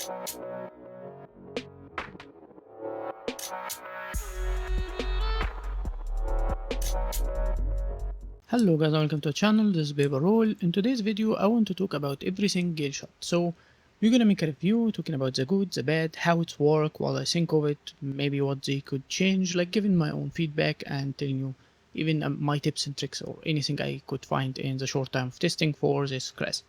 Hello guys, welcome to the channel. This is Baby Roll. In today's video I want to talk about everything Gale Shot. So we're gonna make a review talking about the good, the bad, how it works, what I think of it, maybe what they could change, like giving my own feedback and telling you even my tips and tricks or anything I could find in the short time of testing for this class.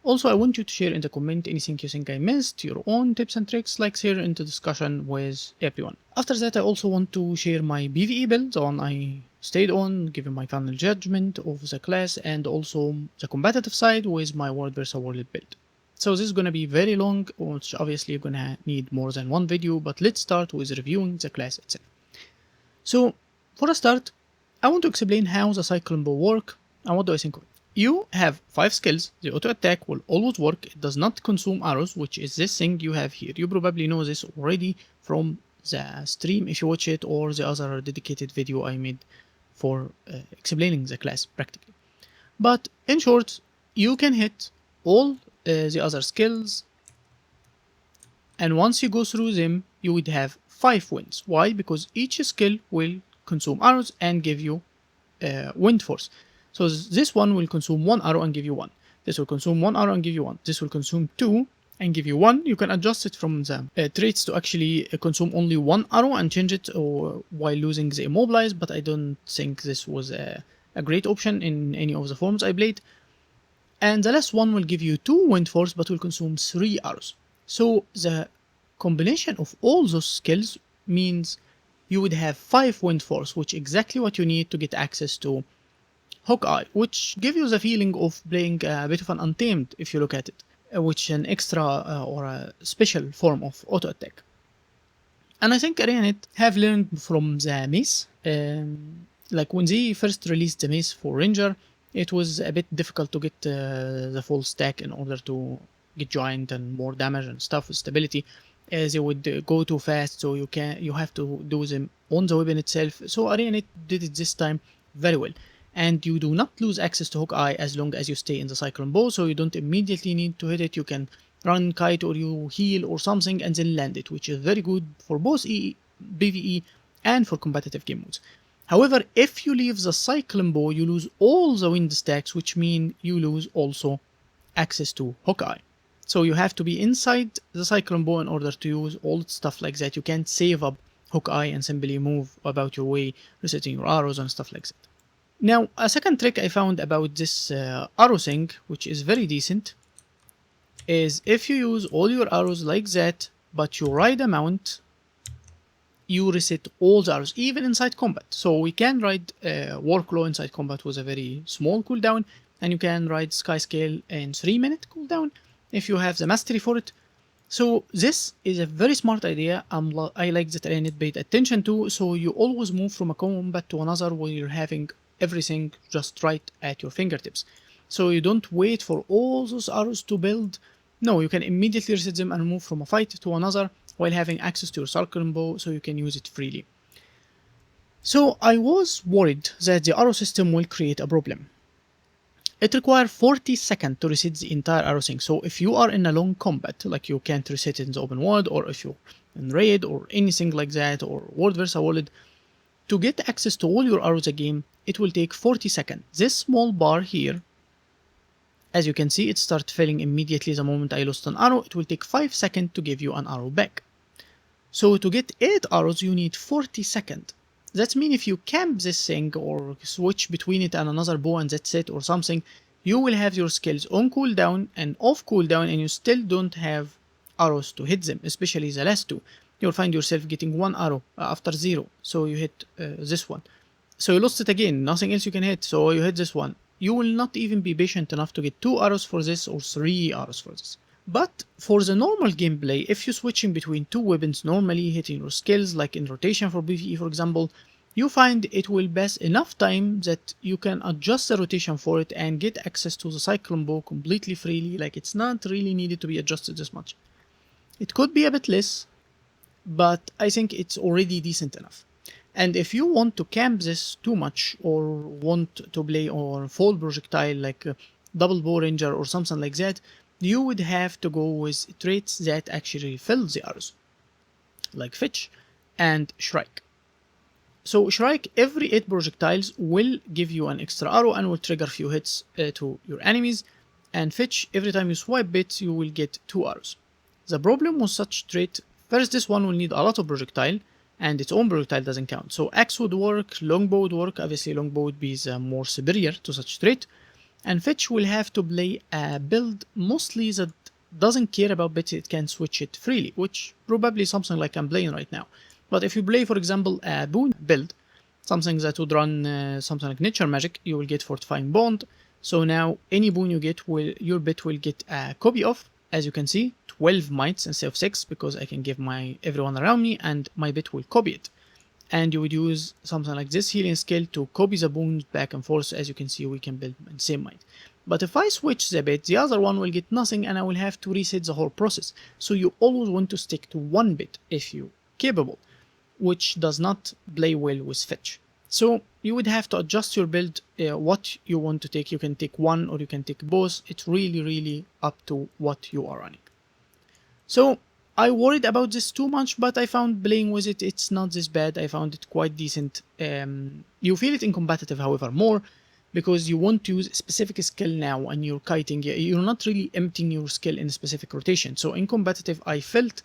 Also, I want you to share in the comment anything you think I missed, your own tips and tricks, like share into discussion with everyone. After that, I also want to share my PvE build, the one I stayed on, giving my final judgment of the class, and also the competitive side with my world vs world build. So this is gonna be very long, which obviously you're gonna need more than one video, but let's start with reviewing the class itself. So, for a start, I want to explain how the Cyclone bow work and what do I think of it. You have 5 skills, the auto attack will always work, it does not consume arrows, which is this thing you have here. You probably know this already from the stream if you watch it or the other dedicated video I made for explaining the class practically. But in short, you can hit all the other skills, and once you go through them, you would have 5 wins. Why? Because each skill will consume arrows and give you wind force. So this one will consume 1 arrow and give you 1. This will consume 1 arrow and give you 1. This will consume 2 and give you 1. You can adjust it from the traits to actually consume only 1 arrow and change it while losing the immobilize, but I don't think this was a great option in any of the forms I played. And the last one will give you 2 wind force but will consume 3 arrows. So the combination of all those skills means you would have 5 wind force, which is exactly what you need to get access to Hawkeye, which gives you the feeling of playing a bit of an Untamed if you look at it, which is an extra or a special form of auto attack. And I think ArenaNet have learned from the mace. Like when they first released the mace for Ranger, it was a bit difficult to get the full stack in order to get giant and more damage and stuff with stability. They would go too fast, so you have to do them on the weapon itself. So ArenaNet did it this time very well. And you do not lose access to Hawkeye as long as you stay in the Cyclone bow, so you don't immediately need to hit it. You can run kite or you heal or something and then land it, which is very good for both PvE and for competitive game modes. However, if you leave the Cyclone bow, you lose all the wind stacks, which mean you lose also access to Hawkeye. So you have to be inside the Cyclone bow in order to use all stuff like that. You can't save up Hawkeye and simply move about your way, resetting your arrows and stuff like that. Now, a second trick I found about this arrow thing, which is very decent, is if you use all your arrows like that, but you ride a mount, you reset all the arrows, even inside combat. So we can ride Warclaw inside combat with a very small cooldown, and you can ride Skyscale in 3-minute cooldown if you have the mastery for it. So this is a very smart idea. I like that ArenaNet paid attention to, so you always move from a combat to another where you're having everything just right at your fingertips. So you don't wait for all those arrows to build. No, you can immediately reset them and move from a fight to another while having access to your Cyclone bow, so you can use it freely. So I was worried that the arrow system will create a problem. It requires 40 seconds to reset the entire arrow thing. So if you are in a long combat, like you can't reset it in the open world, or if you're in raid or anything like that, or world versus world, to get access to all your arrows again, it will take 40 seconds. This small bar here, as you can see, it starts filling immediately the moment I lost an arrow. It will take 5 seconds to give you an arrow back. So to get 8 arrows, you need 40 seconds. That means if you camp this thing or switch between it and another bow and that's it or something, you will have your skills on cooldown and off cooldown, and you still don't have arrows to hit them, especially the last two. You'll find yourself getting 1 arrow after 0, so you hit this one. So you lost it again, nothing else you can hit, so you hit this one. You will not even be patient enough to get 2 arrows for this or 3 arrows for this. But for the normal gameplay, if you're switching between 2 weapons normally, hitting your skills like in rotation for PvE for example, you find it will pass enough time that you can adjust the rotation for it and get access to the Cyclone bow completely freely. Like, it's not really needed to be adjusted this much. It could be a bit less, but I think it's already decent enough. And if you want to camp this too much or want to play on full projectile like double bow ranger or something like that, you would have to go with traits that actually fill the arrows, like Fetch and Shrike. So Shrike, every 8 projectiles will give you an extra arrow and will trigger few hits to your enemies, and Fetch, every time you swipe it, you will get 2 arrows. The problem with such trait, first this one will need a lot of projectile, and its own projectile doesn't count. So axe would work, longbow would work, obviously longbow would be the more superior to such trait, and Fetch will have to play a build mostly that doesn't care about bits, it can switch it freely, which probably something like I'm playing right now. But if you play, for example, a boon build, something that would run something like nature magic, you will get fortifying bond. So now any boon you get, your bit will get a copy of, as you can see, 12 mites instead of 6, because I can give everyone around me and my bit will copy it. And you would use something like this healing skill to copy the boons back and forth. As you can see, we can build the same might. But if I switch the bit, the other one will get nothing and I will have to reset the whole process. So you always want to stick to one bit if you're capable, which does not play well with Fetch. So you would have to adjust your build, what you want to take. You can take one or you can take both. It's really up to what you are running. So I worried about this too much, but I found playing with it, it's not this bad. I found it quite decent. You feel it in competitive, however, more, because you want to use a specific skill now and you're kiting. You're not really emptying your skill in a specific rotation. So in competitive, I felt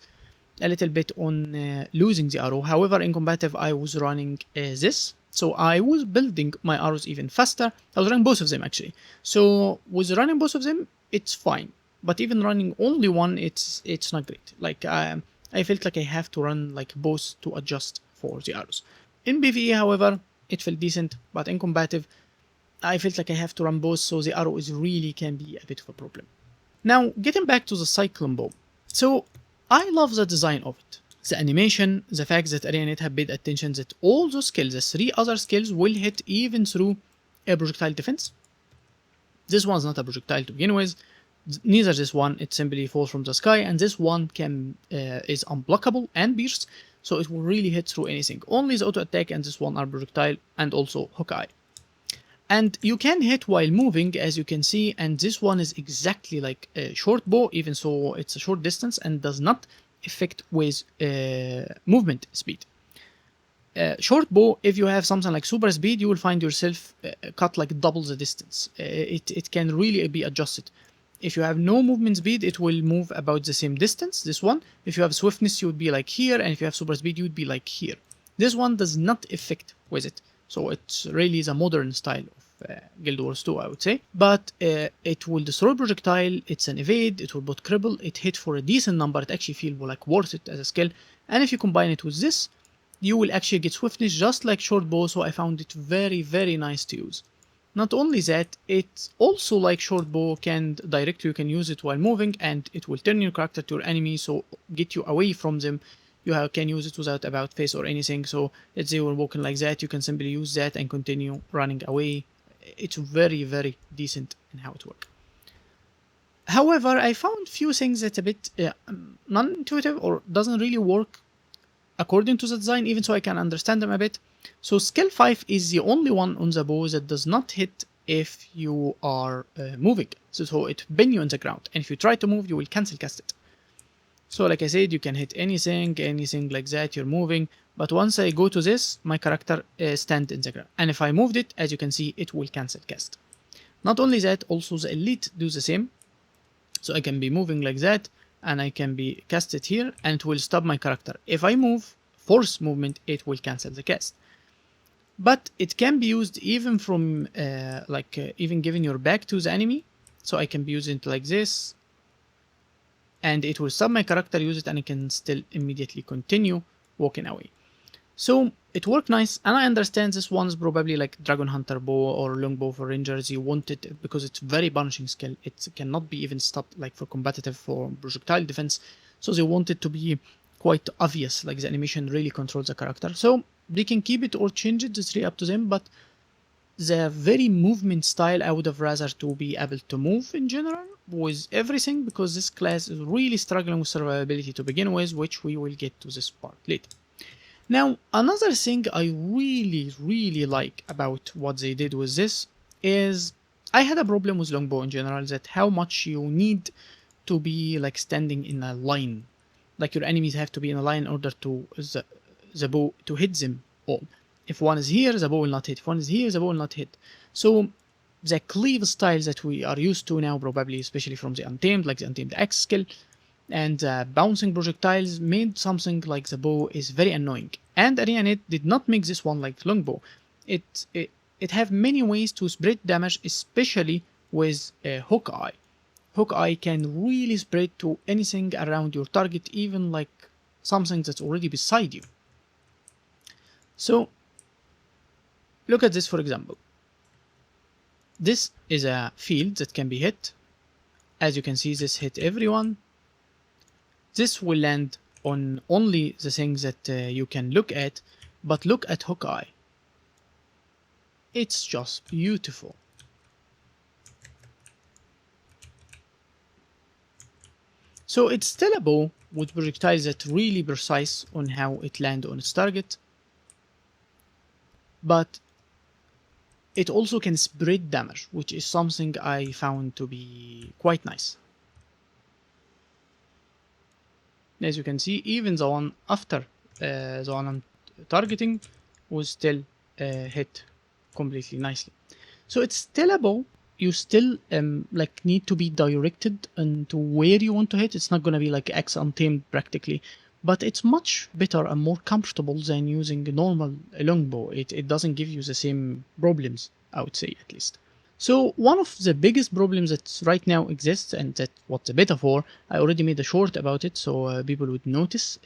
a little bit on losing the arrow. However, in competitive, I was running this. So I was building my arrows even faster. I was running both of them actually. So with running both of them, it's fine. But even running only one, it's not great. Like I felt like I have to run like both to adjust for the arrows. In PvE, however, it felt decent, but in combative, I felt like I have to run both, so the arrow really can be a bit of a problem. Now, getting back to the Cyclone bow. So I love the design of it. The animation, the fact that ArenaNet have paid attention that all those skills, the 3 other skills, will hit even through a projectile defense. This one's not a projectile to begin with. Neither this one, it simply falls from the sky, and this one is unblockable and pierced, so it will really hit through anything. Only the auto attack and this one are projectile and also Hawkeye. And you can hit while moving, as you can see, and this one is exactly like a short bow, even so it's a short distance and does not affect with movement speed. Short bow, if you have something like super speed, you will find yourself cut like double the distance. It can really be adjusted. If you have no movement speed, it will move about the same distance, this one. If you have swiftness, you would be like here, and if you have super speed, you would be like here. This one does not affect with it. So it's really the modern style of Guild Wars 2, I would say. But it will destroy projectile, it's an evade, it will both cripple, it hit for a decent number, it actually feels like worth it as a skill. And if you combine it with this, you will actually get swiftness just like short bow, so I found it very nice to use. Not only that, it's also like short bow can direct you can use it while moving, and it will turn your character to your enemy, so get you away from them. You can use it without about face or anything, so let's say you're walking like that, you can simply use that and continue running away. It's very decent in how it works. However, I found few things that a bit non-intuitive or doesn't really work according to the design, even so I can understand them a bit. So skill 5 is the only one on the bow that does not hit if you are moving. So it pin you on the ground, and if you try to move, you will cancel cast it. So like I said, you can hit anything like that, you're moving, but once I go to this, my character stands in the ground. And if I moved it, as you can see, it will cancel cast. Not only that, also the elite do the same. So I can be moving like that, and I can be casted here, and it will stop my character. If I move, force movement, it will cancel the cast. But it can be used even from, even giving your back to the enemy. So I can be using it like this, and it will stop my character, use it, and I can still immediately continue walking away. So it worked nice, and I understand this one's probably like Dragon Hunter bow or longbow for rangers. You want it because it's very punishing skill. It cannot be even stopped like for competitive, for projectile defense. So they want it to be quite obvious, like the animation really controls the character. So they can keep it or change it, it's really up to them, but the very movement style, I would have rather to be able to move in general with everything, because this class is really struggling with survivability to begin with, which we will get to this part later. Now, another thing I really like about what they did with this is I had a problem with longbow in general, that how much you need to be like standing in a line. Like your enemies have to be in a line in order to the bow to hit them all. If one is here, the bow will not hit. If one is here, the bow will not hit. So the cleave styles that we are used to now, probably especially from the Untamed, like the Untamed Axe skill, and bouncing projectiles made something like the bow is very annoying. And ArenaNet did not make this one like longbow. It have many ways to spread damage, especially with Hawkeye. Hawkeye can really spread to anything around your target, even like something that's already beside you. So look at this for example. This is a field that can be hit. As you can see, this hit everyone. This will land on only the things that you can look at, but look at Hawkeye. It's just beautiful. So it's still a bow with projectiles that really precise on how it lands on its target, but it also can spread damage, which is something I found to be quite nice. As you can see, even the one after the one I'm targeting was still hit completely nicely. So it's still a bow. You still like need to be directed into where you want to hit. It's not gonna be like X Untamed practically, but it's much better and more comfortable than using a normal longbow. It doesn't give you the same problems, I would say, at least. So one of the biggest problems that right now exists, and that what the beta for, I already made a short about it, so people would notice,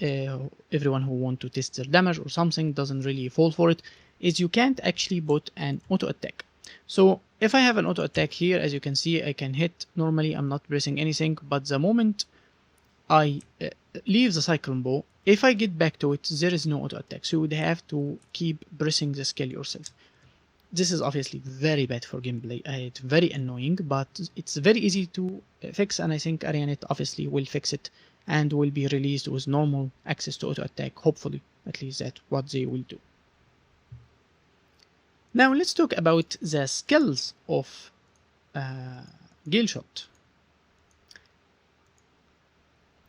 everyone who want to test their damage or something doesn't really fall for it, is you can't actually put an auto attack. So if I have an auto attack here, as you can see, I can hit normally, I'm not pressing anything, but the moment I leave the Cyclone bow, if I get back to it, there is no auto attack, so you would have to keep pressing the skill yourself. This is obviously very bad for gameplay, it's very annoying, but it's very easy to fix, and I think ArenaNet obviously will fix it and will be released with normal access to auto attack, hopefully, at least that's what they will do. Now let's talk about the skills of Gale Shot.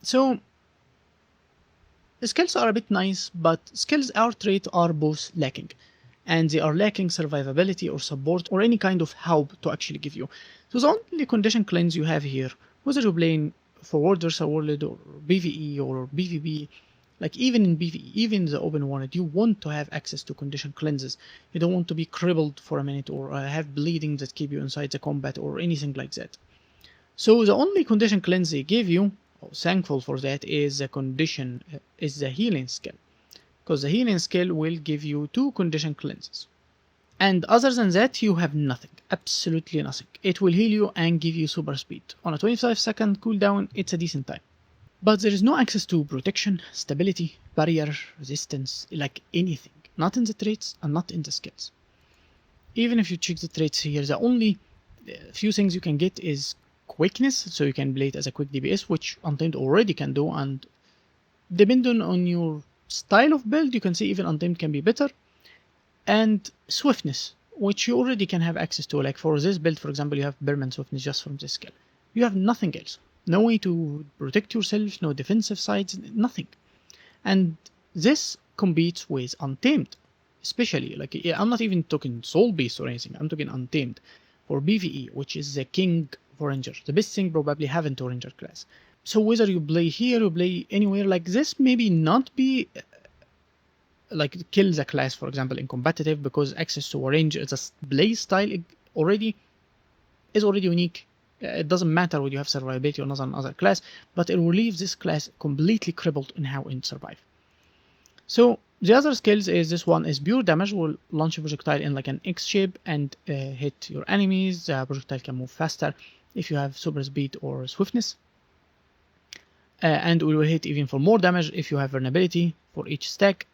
So the skills are a bit nice, but skills our trait are both lacking, and they are lacking survivability or support or any kind of help to actually give you. So the only condition cleanse you have here, whether you're playing Forward vs World or PvE or PvP, like even in PvE, even in the open world, you want to have access to condition cleanses. You don't want to be crippled for a minute or have bleeding that keep you inside the combat or anything like that. So the only condition cleanse they give you, thankful for that, is the healing skill, because the healing skill will give you 2 condition cleanses, and other than that you have nothing, absolutely nothing. It will heal you and give you super speed on a 25-second cooldown. It's a decent time, but there is no access to protection, stability, barrier, resistance, like anything, not in the traits and not in the skills. Even if you check the traits here, the only few things you can get is quickness, so you can play it as a quick DPS, which Untamed already can do, and depending on your style of build, you can see even Untamed can be better, and swiftness, which you already can have access to. Like for this build, for example, you have permanent swiftness just from this skill. You have nothing else. No way to protect yourself, no defensive sides, nothing. And this competes with Untamed, especially. Like, I'm not even talking Soul Beast or anything, I'm talking Untamed for PvE, which is the king for Ranger. The best thing probably having to Ranger class. So whether you play here or play anywhere, like this maybe not be like kill the class, for example, in competitive, because access to a range as a play style is already unique. It doesn't matter whether you have survivability or not on other class, but it will leave this class completely crippled in how it survive. So the other skills is, this one is pure damage, will launch a projectile in like an X shape and hit your enemies. The projectile can move faster if you have super speed or swiftness, and will hit even for more damage if you have vulnerability for each stack.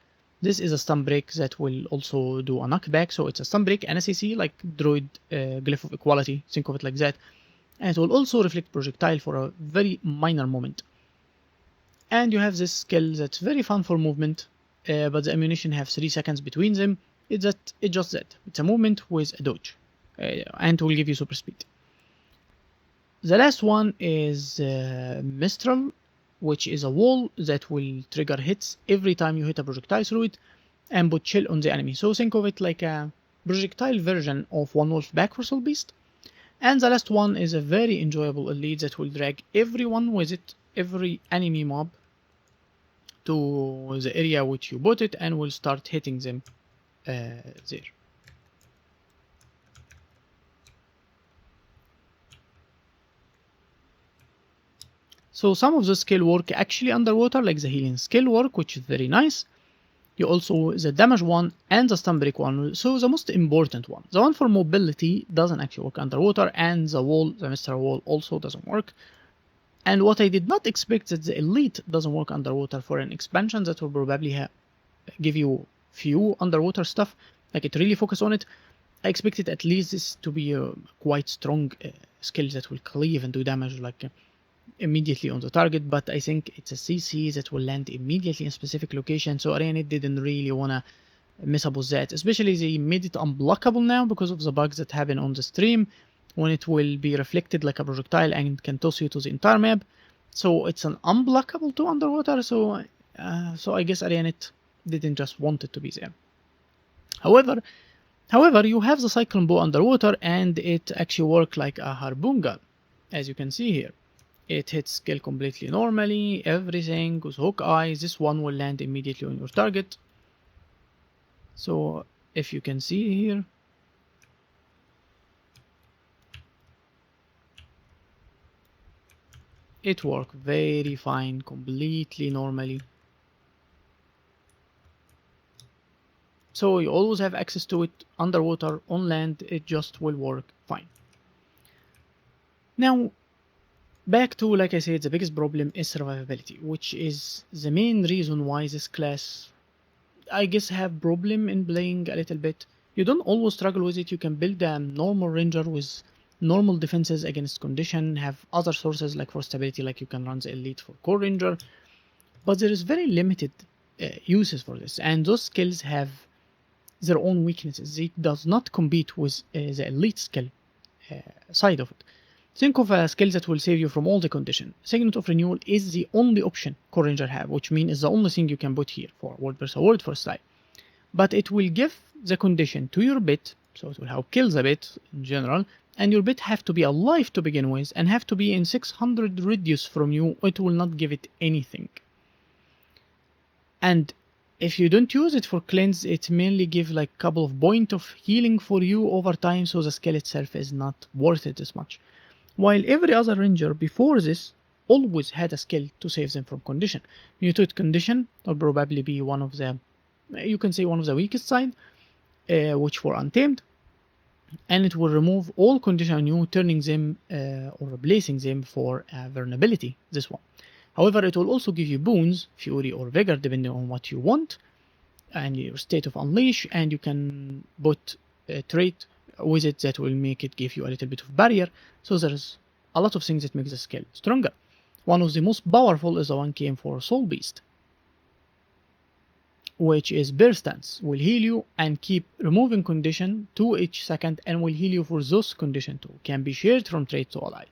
This is a stun break that will also do a knockback, so it's a stun break and a CC like Druid, Glyph of Equality, think of it like that. And it will also reflect projectile for a very minor moment. And you have this skill that's very fun for movement, but the ammunition have 3 seconds between them. It's just that. It's a movement with a dodge, and it will give you super speed. The last one is Mistral, which is a wall that will trigger hits every time you hit a projectile through it and put chill on the enemy. So think of it like a projectile version of One Wolf Back for Soul Beast. And the last one is a very enjoyable elite that will drag everyone with it, every enemy mob, to the area which you put it and will start hitting them there. So some of the skill work actually underwater, like the healing skill work, which is very nice. You also the damage one and the stun break one. So the most important one, the one for mobility, doesn't actually work underwater, and the wall, the Mr. Wall, also doesn't work. And what I did not expect that the elite doesn't work underwater for an expansion that will probably give you few underwater stuff, like it really focus on it. I expected at least this to be a quite strong skill that will cleave and do damage like immediately on the target, but I think it's a CC that will land immediately in a specific location, so Arianet didn't really wanna mess up with that. Especially they made it unblockable now because of the bugs that happen on the stream when it will be reflected like a projectile and can toss you to the entire map. So it's an unblockable to underwater, so I guess Arianet didn't just want it to be there. However, you have the Cyclone bow underwater and it actually works like a harpoon gun, as you can see here. It hits skill completely normally, everything with hook eyes. This one will land immediately on your target. So if you can see here, it works very fine, completely normally. So you always have access to it underwater, on land, it just will work fine. Now, back to, like I said, the biggest problem is survivability, which is the main reason why this class, I guess, have problem in playing a little bit. You don't always struggle with it. You can build a normal ranger with normal defenses against condition, have other sources like for stability, like you can run the elite for core ranger, but there is very limited uses for this, and those skills have their own weaknesses. It does not compete with the elite skill side of it. Think of a skill that will save you from all the condition. Signet of Renewal is the only option Core Ranger have, which means it's the only thing you can put here for word versus word for style. But it will give the condition to your bit, so it will help kill the bit in general, and your bit have to be alive to begin with and have to be in 600 radius from you, it will not give it anything. And if you don't use it for cleanse, it mainly give like a couple of points of healing for you over time, so the skill itself is not worth it as much. While every other ranger before this always had a skill to save them from condition. Mutate condition will probably be one of the, you can say one of the weakest side, which were untamed, and it will remove all condition on you, turning them or replacing them for vulnerability, this one. However, it will also give you boons, fury or vigor, depending on what you want, and your state of unleash, and you can put a trait with it that will make it give you a little bit of barrier. So there's a lot of things that make the skill stronger. One of the most powerful is the one came for Soul Beast, which is Bear Stance, will heal you and keep removing condition 2 each second and will heal you for those condition too. Can be shared from trait to ally.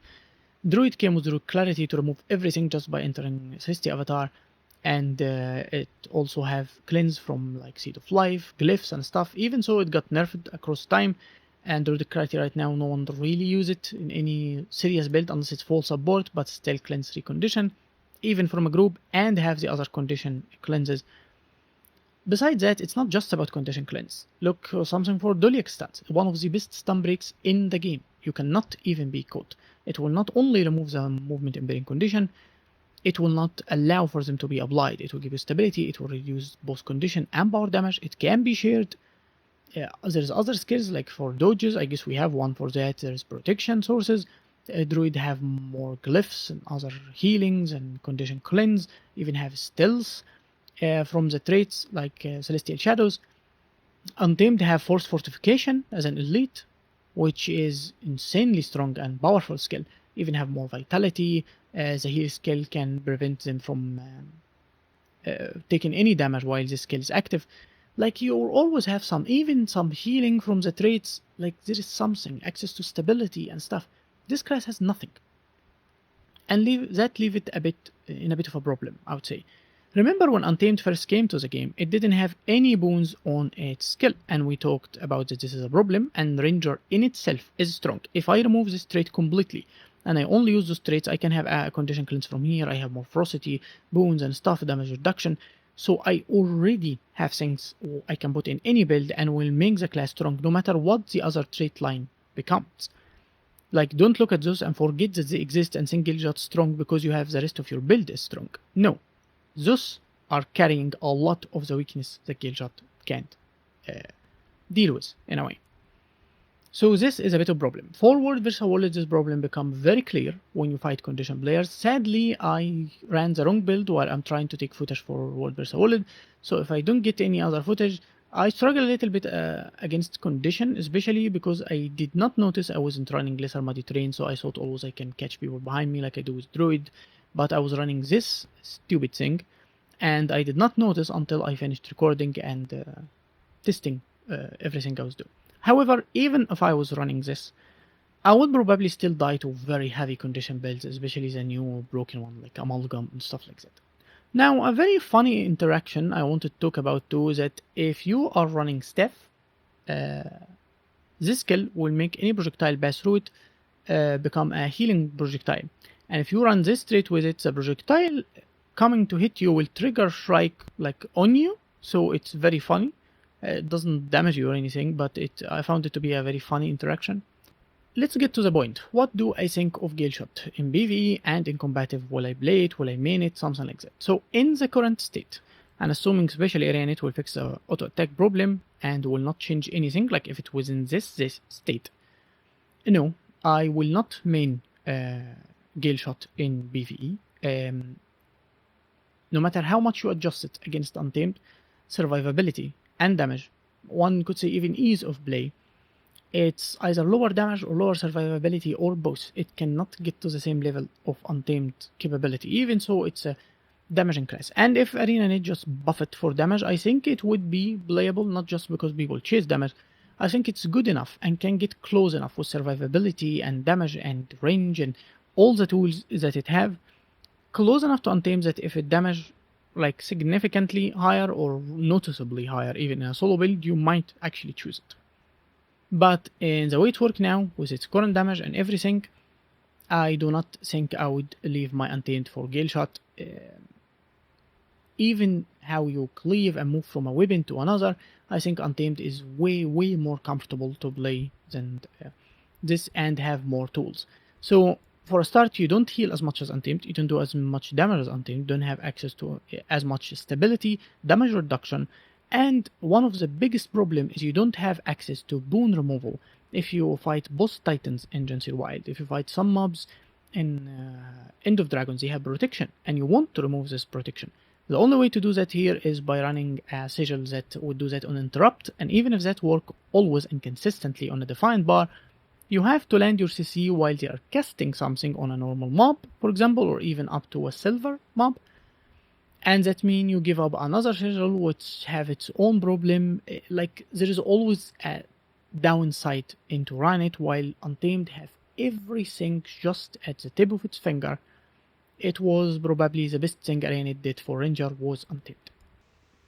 Druid came with Druid Clarity to remove everything just by entering Thirsty Avatar, and it also have cleanse from like Seed of Life, glyphs and stuff. Even so, it got nerfed across time, and Druid Clarity right now no one really use it in any serious build unless it's full support, but still cleanse 3 condition, even from a group, and have the other condition cleanses. Besides that, it's not just about condition cleanse. Look, something for Doliac stats, one of the best stun breaks in the game. You cannot even be caught. It will not only remove the movement impairing condition, it will not allow for them to be applied. It will give you stability, it will reduce both condition and power damage. It can be shared. There's other skills like for dodges, I guess we have one for that. There's protection sources. Druid have more glyphs and other healings and condition cleanse, even have stealth from the traits like Celestial Shadows. Untamed have Force Fortification as an elite, which is insanely strong and powerful skill. Even have more vitality. The heal skill can prevent them from taking any damage while this skill is active. Like you always have some healing from the traits, like there is something, access to stability and stuff. This class has nothing. and leave it in a bit of a problem, I would say. Remember when Untamed first came to the game, it didn't have any boons on its skill, and we talked about that this is a problem, and Ranger in itself is strong. If I remove this trait completely, and I only use those traits, I can have a condition cleanse from here, I have more ferocity, boons and stuff, damage reduction, so I already have things I can put in any build and will make the class strong no matter what the other trait line becomes. Like, don't look at those and forget that they exist and think Galeshot's strong because you have the rest of your build is strong. No. Those are carrying a lot of the weakness that Galeshot can't deal with, in a way. So this is a bit of a problem. For World vs. World, this problem becomes very clear when you fight condition players. Sadly, I ran the wrong build while I'm trying to take footage for World vs. World, so if I don't get any other footage, I struggle a little bit against condition, especially because I did not notice I wasn't running lesser muddy terrain, so I thought always I can catch people behind me like I do with Druid, but I was running this stupid thing, and I did not notice until I finished recording and testing everything I was doing. However, even if I was running this, I would probably still die to very heavy condition builds, especially the new broken one like Amalgam and stuff like that. Now, a very funny interaction I want to talk about too is that if you are running Staff, this skill will make any projectile pass through it become a healing projectile. And if you run this trait with it, the projectile coming to hit you will trigger Shrike like on you, so it's very funny. It doesn't damage you or anything, but I found it to be a very funny interaction. Let's get to the point. What do I think of Gale Shot in PvE and in combative? Will I play it? Will I main it? Something like that. So in the current state, and assuming special area net will fix the auto attack problem and will not change anything, like if it was in this state, no, I will not main Gale Shot in PvE. No matter how much you adjust it against Untamed, survivability and damage, one could say even ease of play, it's either lower damage or lower survivability or both. It cannot get to the same level of Untamed capability, even so it's a damaging class. And if Arena Net just buff it for damage, I think it would be playable, not just because people chase damage. I think it's good enough and can get close enough with survivability and damage and range and all the tools that it have, close enough to Untamed that if it damage like significantly higher or noticeably higher, even in a solo build, you might actually choose it. But in the way it works now, with its current damage and everything, I do not think I would leave my Untamed for Gale Shot. Even how you cleave and move from a weapon to another, I think Untamed is way more comfortable to play than this and have more tools. So for a start, you don't heal as much as Untamed, you don't do as much damage as Untamed, don't have access to as much stability, damage reduction, and one of the biggest problems is you don't have access to boon removal if you fight boss titans in Janthir Wild. If you fight some mobs in End of Dragons, they have protection, and you want to remove this protection. The only way to do that here is by running a sigil that would do that on interrupt, and even if that works always and consistently on a defined bar, you have to land your CC while they are casting something on a normal mob, for example, or even up to a silver mob. And that means you give up another sigil which have its own problem. Like, there is always a downside into run it, while Untamed have everything just at the tip of its finger. It was probably the best thing Arena did for Ranger was Untamed.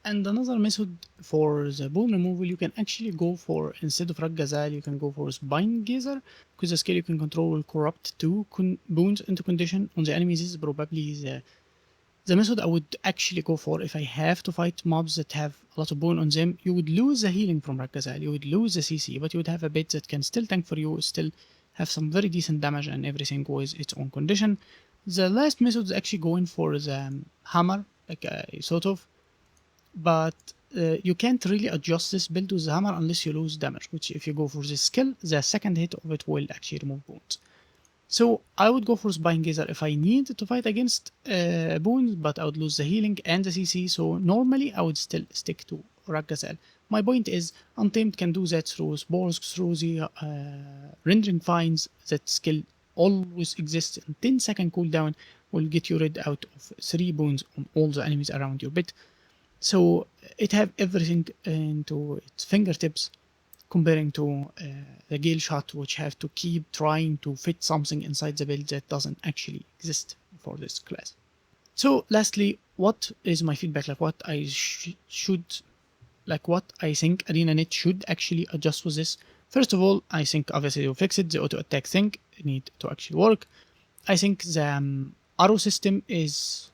And another method for the boon removal, you can actually go for, instead of Raggazal, you can go for Spine Gazer, because the skill you can control will corrupt 2 boons into condition on the enemies. This is probably the method I would actually go for if I have to fight mobs that have a lot of boon on them. You would lose the healing from Raggazal, you would lose the CC, but you would have a bit that can still tank for you, still have some very decent damage and everything with its own condition. The last method is actually going for the hammer, like a sort of, but you can't really adjust this build with the hammer unless you lose damage, which if you go for this skill, the second hit of it will actually remove boons. So I would go for Spine Gazer if I need to fight against boons, but I would lose the healing and the CC, so normally I would still stick to Raggazal. My point is, Untamed can do that through spores, through the rendering vines. That skill always exists, in 10-second cooldown will get you rid out of 3 boons on all the enemies around your bit. So it have everything into its fingertips comparing to the Gale Shot, which have to keep trying to fit something inside the build that doesn't actually exist for this class. So lastly, what is my feedback? Like what I should, like what I think ArenaNet should actually adjust with this. First of all, I think obviously you fix it. The auto attack thing need to actually work. I think the arrow system is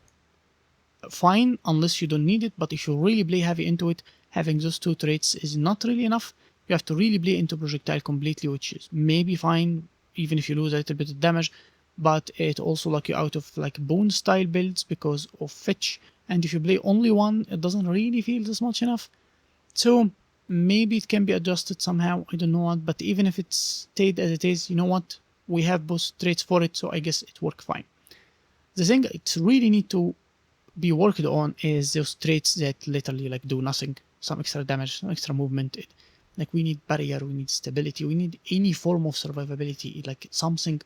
fine unless you don't need it, but if you really play heavy into it, having those two traits is not really enough. You have to really play into projectile completely, which is maybe fine even if you lose a little bit of damage, but it also lock you out of like bone style builds because of fetch, and if you play only one, it doesn't really feel this much enough. So maybe it can be adjusted somehow, I don't know what, but even if it stayed as it is, you know what, we have both traits for it, so I guess it worked fine. The thing it really need to be worked on is those traits that literally like do nothing, some extra damage, some extra movement. Like we need barrier, we need stability, we need any form of survivability. Like something,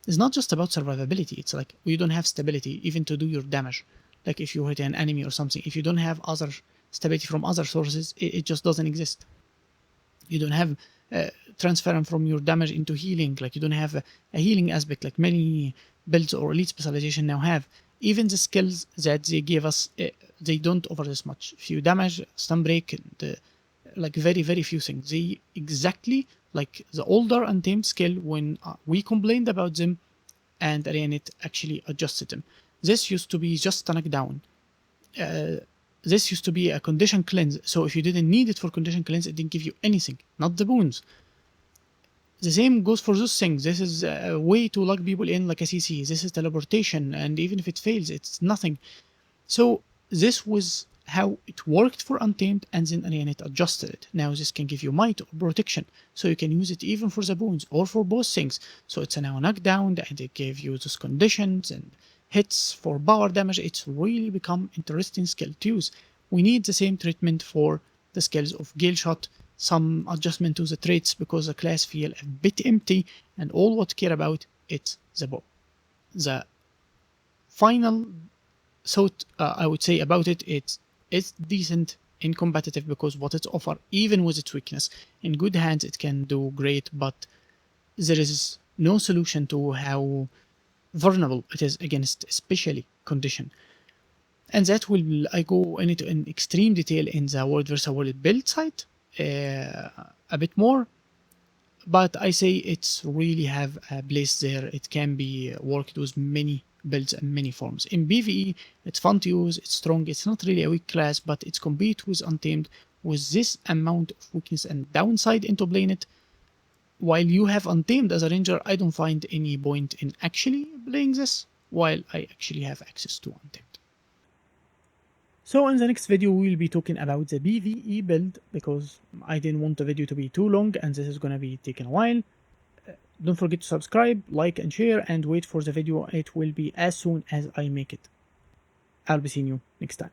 it's not just about survivability, it's like we don't have stability even to do your damage. Like if you hit an enemy or something, if you don't have other stability from other sources, it just doesn't exist. You don't have transferring from your damage into healing, like you don't have a healing aspect like many builds or elite specialization now have. Even the skills that they give us, they don't offer this much. Few damage, stun break, and like very few things. They exactly like the older Untamed skill when we complained about them and ArenaNet actually adjusted them. This used to be just a knockdown. This used to be a condition cleanse, so if you didn't need it for condition cleanse, it didn't give you anything, not the boons. The same goes for those things. This is a way to lock people in like a CC. This is teleportation, and even if it fails, it's nothing. So this was how it worked for Untamed, and then ArenaNet adjusted it. Now this can give you might or protection, so you can use it even for the boons or for both things. So it's a now knockdown, and it gave you those conditions and hits for power damage. It's really become interesting skill to use. We need the same treatment for the skills of Gale Shot, some adjustment to the traits because the class feel a bit empty, and all what care about it's the bow. The final thought I would say about it, it's decent in competitive because what it offer, even with its weakness, in good hands it can do great, but there is no solution to how vulnerable it is against especially condition. And that will I go into in extreme detail in the World vs. World build side a bit more, but I say it's really have a place there. It can be worked with many builds and many forms. In PvE, it's fun to use, it's strong, it's not really a weak class, but it's compete with Untamed with this amount of weakness and downside into playing it. While you have Untamed as a ranger, I don't find any point in actually playing this, while I actually have access to Untamed. So in the next video, we will be talking about the PvE build, because I didn't want the video to be too long, and this is gonna be taking a while. Don't forget to subscribe, like and share, and wait for the video. It will be as soon as I make it. I'll be seeing you next time.